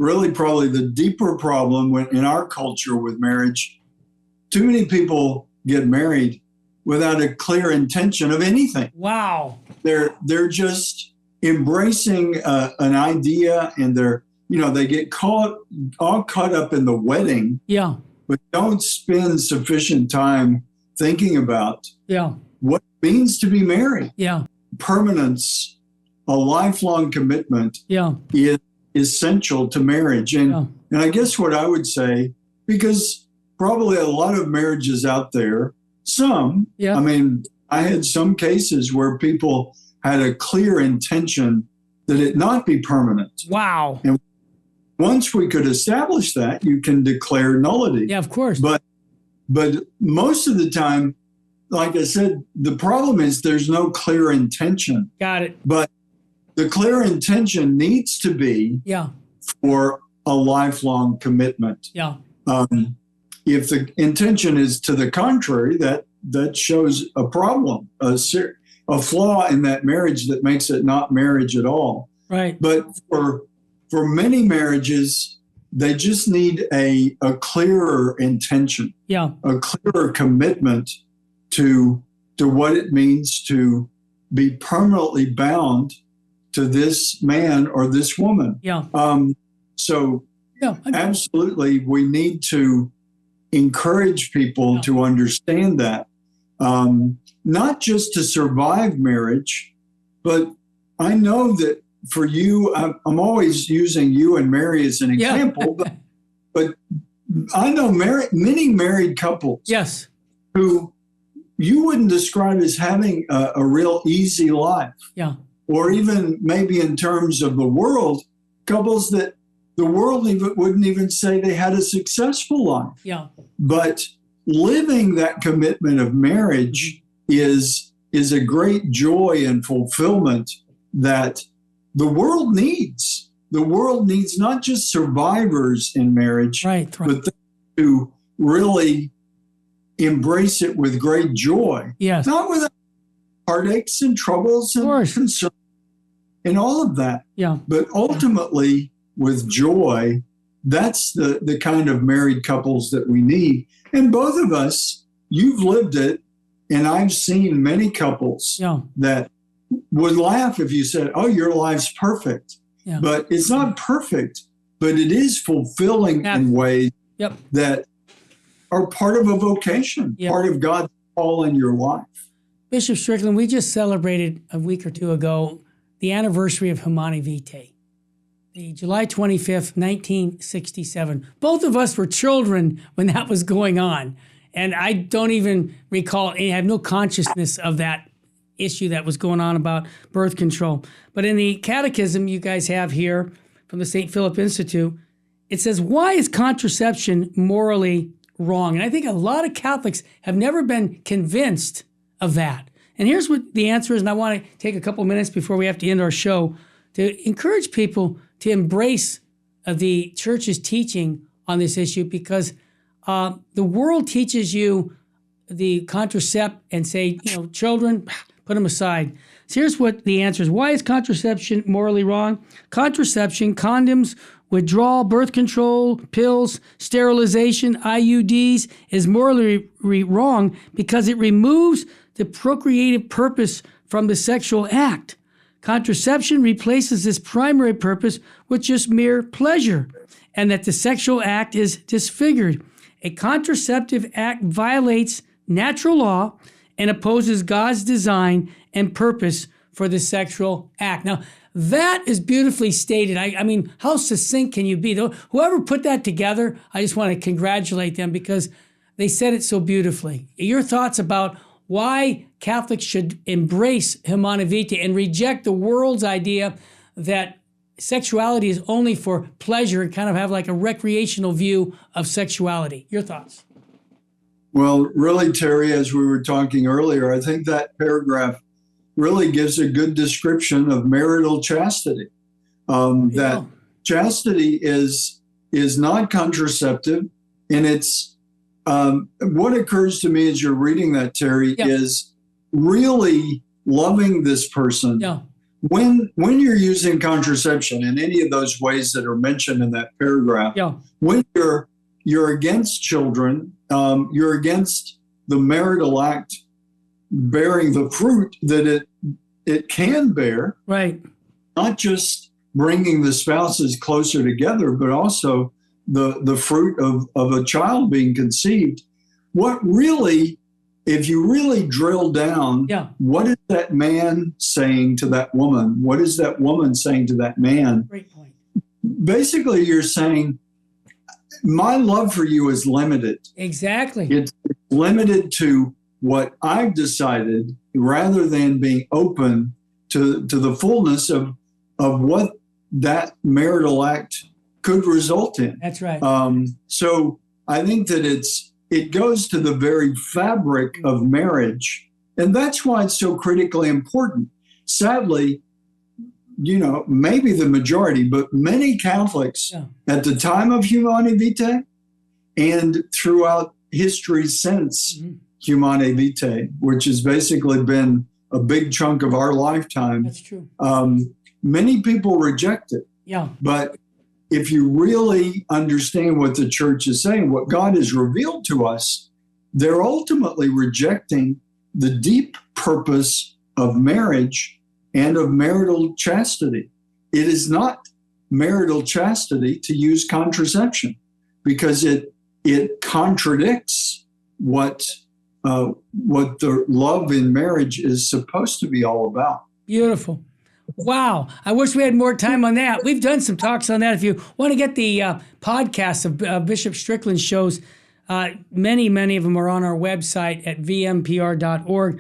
really probably the deeper problem in our culture with marriage. Too many people get married without a clear intention of anything. Wow. They're just embracing an idea, and they get all caught up in the wedding. Yeah. But don't spend sufficient time thinking about what it means to be married. Yeah. Permanence, a lifelong commitment is essential to marriage. And I guess what I would say, because probably a lot of marriages out there, I mean, I had some cases where people had a clear intention that it not be permanent. Wow. And once we could establish that, you can declare nullity. Yeah, of course. But most of the time, like I said, the problem is there's no clear intention. Got it. But the clear intention needs to be for a lifelong commitment. Yeah. If the intention is to the contrary, that shows a problem, a flaw in that marriage that makes it not marriage at all. Right. But for many marriages, they just need a clearer intention, a clearer commitment to what it means to be permanently bound to this man or this woman. Yeah. Absolutely, we need to encourage people to understand that, not just to survive marriage, but I know that for you, I'm always using you and Mary as an example, but I know many married couples who you wouldn't describe as having a real easy life. Yeah. Or even maybe in terms of the world, couples that the world wouldn't even say they had a successful life. Yeah. But living that commitment of marriage is a great joy and fulfillment that the world needs. The world needs not just survivors in marriage, but to really embrace it with great joy. Yes. Not without heartaches and troubles and concerns and all of that. Yeah. But ultimately, with joy, that's the kind of married couples that we need. And both of us, you've lived it, and I've seen many couples that would laugh if you said, oh, your life's perfect. Yeah. But it's not perfect, but it is fulfilling in ways that are part of a vocation, part of God's call in your life. Bishop Strickland, we just celebrated a week or two ago the anniversary of Humanae Vitae, the July 25th, 1967. Both of us were children when that was going on. And I don't even recall, I have no consciousness of that issue that was going on about birth control. But in the catechism you guys have here from the St. Philip Institute, it says, why is contraception morally wrong? And I think a lot of Catholics have never been convinced of that. And here's what the answer is, and I want to take a couple minutes before we have to end our show to encourage people to embrace the church's teaching on this issue, because the world teaches you the contracept and say, children, put them aside. So here's what the answer is. Why is contraception morally wrong? Contraception, condoms, withdrawal, birth control, pills, sterilization, IUDs is morally wrong because it removes the procreative purpose from the sexual act. Contraception replaces this primary purpose with just mere pleasure, and that the sexual act is disfigured. A contraceptive act violates natural law and opposes God's design and purpose for the sexual act. Now, that is beautifully stated. I mean, how succinct can you be? Whoever put that together, I just want to congratulate them because they said it so beautifully. Your thoughts about why Catholics should embrace Humanae Vitae and reject the world's idea that sexuality is only for pleasure and kind of have like a recreational view of sexuality. Your thoughts? Well, really, Terry, as we were talking earlier, I think that paragraph really gives a good description of marital chastity. That chastity is not contraceptive, and it's what occurs to me as you're reading that, Terry, is really loving this person when you're using contraception in any of those ways that are mentioned in that paragraph, Yeah. when you're against children, you're against the marital act bearing the fruit that it can bear, Right. not just bringing the spouses closer together, but also the fruit of a child being conceived. What really, if you really drill down, Yeah. what is that man saying to that woman? What is that woman saying to that man? Great point. Basically, you're saying, my love for you is limited. Exactly. It's limited to what I've decided rather than being open to the fullness of what that marital act could result in. That's right. So I think that it goes to the very fabric of marriage. And that's why it's so critically important. Sadly, maybe the majority, but many Catholics at the time of Humanae Vitae and throughout history since Humanae Vitae, which has basically been a big chunk of our lifetime. That's true. Many people reject it. Yeah. But if you really understand what the church is saying, what God has revealed to us, they're ultimately rejecting the deep purpose of marriage and of marital chastity. It is not marital chastity to use contraception because it contradicts what the love in marriage is supposed to be all about. Beautiful. Wow. I wish we had more time on that. We've done some talks on that. If you want to get the podcasts of Bishop Strickland's shows, many of them are on our website at vmpr.org.